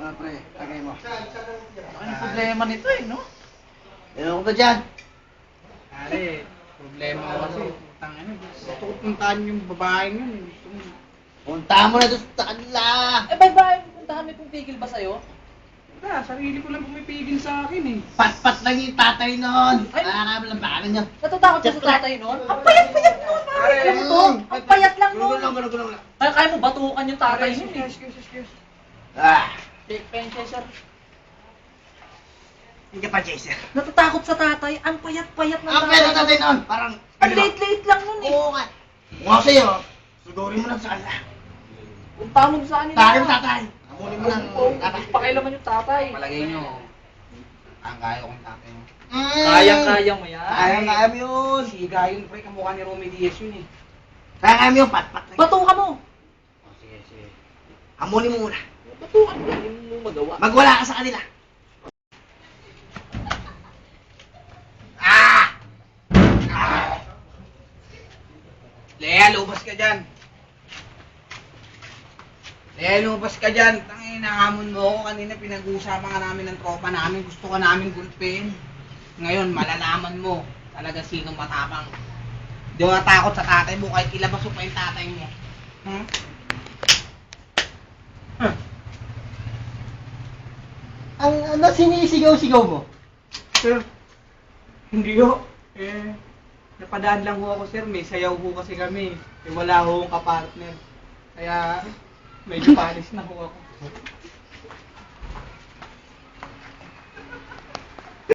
Pre, tagay mo. Ano problema nito eh, no? Ewan ko ba dyan? Pare, problema ko kasi. Putang ano, gusto ko puntahan yung babaeng yun. Gusto mo. Punta mo na doon sa kanila. Eh, babae, pupuntahan may pumipigil ba sa'yo? Wala, sarili ko lang pumipigil sa akin eh. Pat-pat lang yung tatay nun. Ay. Nakakalambakan niya. Natatakot ka sa tatay nun? Ang payat-payat nun, pare! Ano to? Ang payat lang nun! Gulong lang. Kaya mo batukan yung tatay nun eh. Excuse. Ah. Fake pen, sir. Hindi ka pa, Jason. Natatakot sa tatay, ang payat-payat ng Ang pwede tatay nun. Parang, Ang late-late lang nun eh. Oo nga. Kung ako sa'yo, sudurin mo lang sa kanila. Punta mo sa kanila. Tayo tatay. Amunin mo lang tatay. Pakailaman yung tatay. Palagay nyo, ang kaya kong tatay mo. Kaya mo yan. Kaya mo yun. Siga yun, pre, kamukha ni Romy Diaz yun eh. Kaya mo yun, pat-pat lang. Batukan mo. Oh, sige. Amunin mo muna. Batukan mo. Hindi mo magawa. Magwala ka sa kanila. Ah! Lea, lumabas ka dyan. Lea, lumabas ka dyan. Tangin, nahamon mo ako. Kanina pinag-uusapan ka namin ng tropa namin. Gusto ka namin gulpin. Ngayon, malalaman mo talaga sinong matapang. Di mo natakot sa tatay mo kahit ilabas mo pa yung tatay mo. Hmm? Ano sinisigaw-sigaw mo? Sir, hindi ho. Napadaan lang ho ako, sir. May sayaw ho kasi kami. Wala ho akong kapartner. Kaya, medyo panis na ho ako.